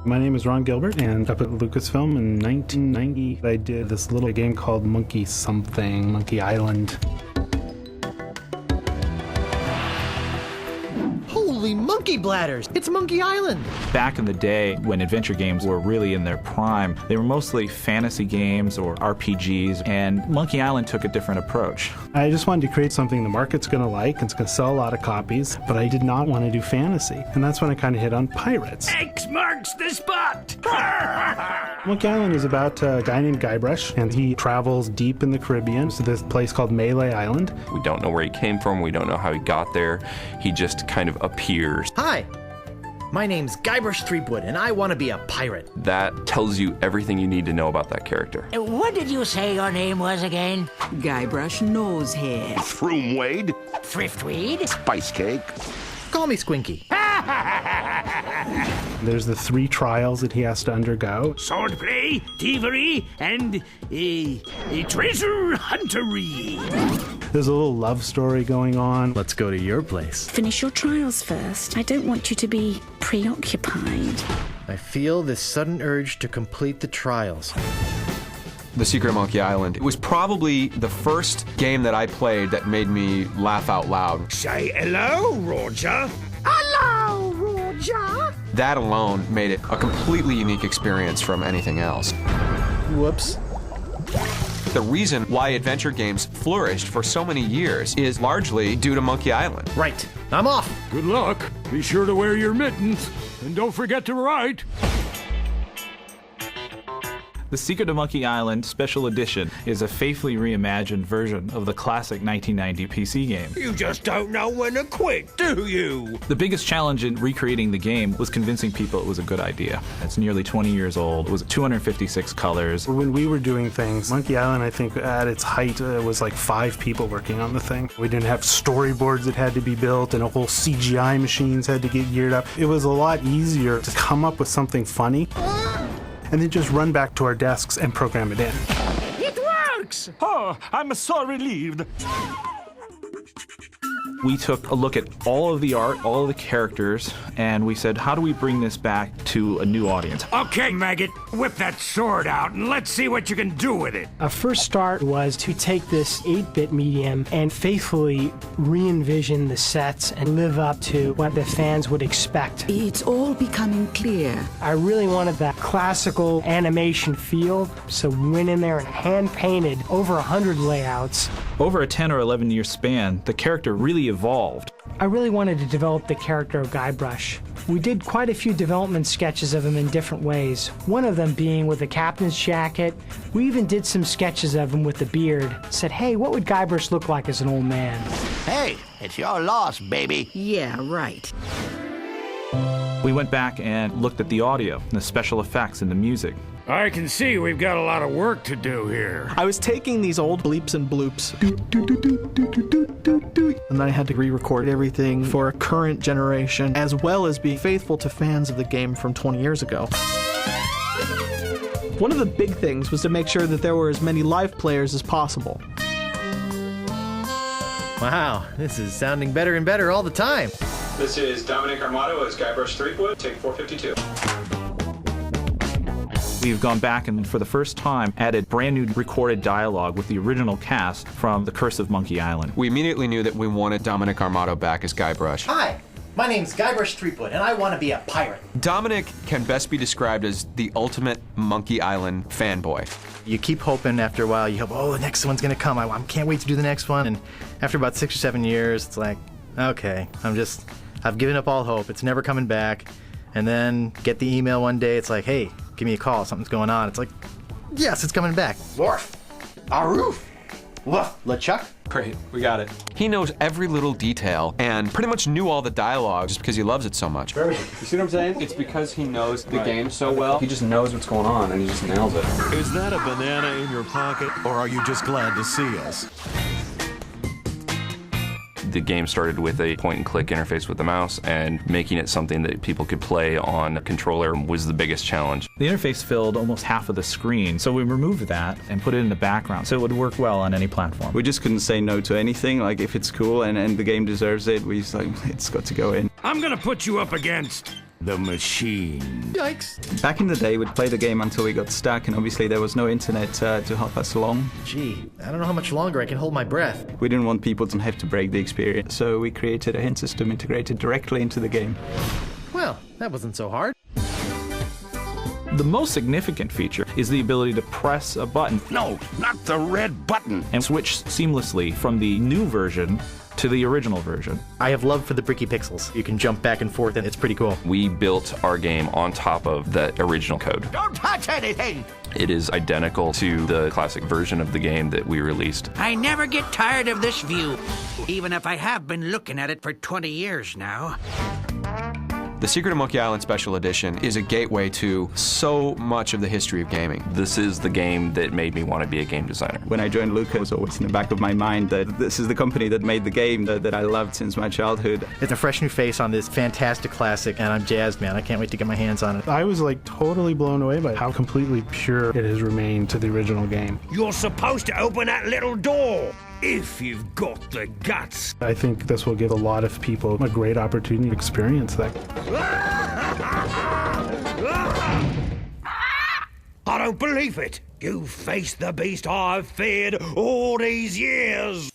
My name is Ron Gilbert, and up at Lucasfilm in 1990, I did this little game called Monkey Something, Monkey Island. Holy monkey bladders! It's Monkey Island! Back in the day, when adventure games were really in their prime, they were mostly fantasy games or RPGs, and Monkey Island took a different approach. I just wanted to create something the market's going to like, and it's going to sell a lot of copies, but I did not want to do fantasy. And that's when I kind of hit on pirates. X marks the spot! Monkey Island is about a guy named Guybrush, and he travels deep in the Caribbean to this place called Melee Island. We don't know where he came from, we don't know how he got there. He just kind of appears. Hi, my name's Guybrush Threepwood, and I want to be a pirate. That tells you everything you need to know about that character. What did you say your name was again? Guybrush Nosehair. Froomwade. Thriftweed? Spice Cake. Call me Squinky. There's the 3 trials that he has to undergo. Swordplay, thievery, and treasure huntery. There's a little love story going on. Let's go to your place. Finish your trials first. I don't want you to be preoccupied. I feel this sudden urge to complete the trials. The Secret of Monkey Island. It was probably the first game that I played that made me laugh out loud. Say hello, Roger. Hello, Roger. That alone made it a completely unique experience from anything else. Whoops. The reason why adventure games flourished for so many years is largely due to Monkey Island. Right, I'm off. Good luck. Be sure to wear your mittens, and don't forget to write. The Secret of Monkey Island Special Edition is a faithfully reimagined version of the classic 1990 PC game. You just don't know when to quit, do you? The biggest challenge in recreating the game was convincing people it was a good idea. It's nearly 20 years old. It was 256 colors. When we were doing things, Monkey Island, I think at its height, was like 5 people working on the thing. We didn't have storyboards that had to be built, and a whole CGI machines had to get geared up. It was a lot easier to come up with something funny and then just run back to our desks and program it in. It works! Oh, I'm so relieved. We took a look at all of the art, all of the characters, and we said, how do we bring this back to a new audience? Okay, Maggot, whip that sword out and let's see what you can do with it. Our first start was to take this 8-bit medium and faithfully re-envision the sets and live up to what the fans would expect. It's all becoming clear. I really wanted that classical animation feel, so we went in there and hand-painted over 100 layouts. Over a 10 or 11 year span, the character really evolved. I really wanted to develop the character of Guybrush. We did quite a few development sketches of him in different ways, one of them being with a captain's jacket. We even did some sketches of him with the beard. Said, hey, what would Guybrush look like as an old man? Hey, it's your loss, baby. Yeah, right. We went back and looked at the audio, the special effects, and the music. I can see we've got a lot of work to do here. I was taking these old bleeps and bloops, and then I had to re-record everything for a current generation, as well as being faithful to fans of the game from 20 years ago. One of the big things was to make sure that there were as many live players as possible. Wow, this is sounding better and better all the time. This is Dominic Armato as Guybrush Threepwood, take 452. We've gone back and for the first time added brand new recorded dialogue with the original cast from The Curse of Monkey Island. We immediately knew that we wanted Dominic Armato back as Guybrush. Hi, my name's Guybrush Threepwood, and I want to be a pirate. Dominic can best be described as the ultimate Monkey Island fanboy. You keep hoping after a while, you hope, oh, the next one's going to come. I can't wait to do the next one. And after about 6 or 7 years, it's like, okay, I've given up all hope. It's never coming back. And then get the email one day, it's like, hey, give me a call, something's going on. It's like, yes, it's coming back. Worf, Aroof, Woof, LeChuck. Great, we got it. He knows every little detail and pretty much knew all the dialogue just because he loves it so much. You see what I'm saying? It's because he knows the game so well. He just knows what's going on and he just nails it. Is that a banana in your pocket, or are you just glad to see us? The game started with a point-and-click interface with the mouse, and making it something that people could play on a controller was the biggest challenge. The interface filled almost half of the screen, so we removed that and put it in the background so it would work well on any platform. We just couldn't say no to anything. Like, if it's cool and the game deserves it, we just like, it's got to go in. I'm gonna put you up against The machine. Yikes. Back in the day, we'd play the game until we got stuck, and obviously there was no internet to help us along. Gee, I don't know how much longer I can hold my breath. We didn't want people to have to break the experience, so we created a hint system integrated directly into the game. Well, that wasn't so hard. The most significant feature is the ability to press a button. No, not the red button. And switch seamlessly from the new version to the original version. I have love for the bricky pixels. You can jump back and forth, and it's pretty cool. We built our game on top of the original code. Don't touch anything! It is identical to the classic version of the game that we released. I never get tired of this view, even if I have been looking at it for 20 years now. The Secret of Monkey Island Special Edition is a gateway to so much of the history of gaming. This is the game that made me want to be a game designer. When I joined Lucas, it was always in the back of my mind that this is the company that made the game that I loved since my childhood. It's a fresh new face on this fantastic classic, and I'm jazzed, man. I can't wait to get my hands on it. I was like totally blown away by how completely pure it has remained to the original game. You're supposed to open that little door, if you've got the guts. I think this will give a lot of people a great opportunity to experience that. I don't believe it. You faced the beast I've feared all these years.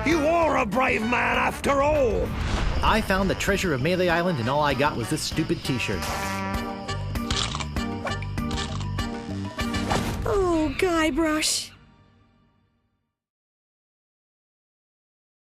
You are a brave man after all. I found the treasure of Melee Island, and all I got was this stupid t-shirt. Oh, Guybrush.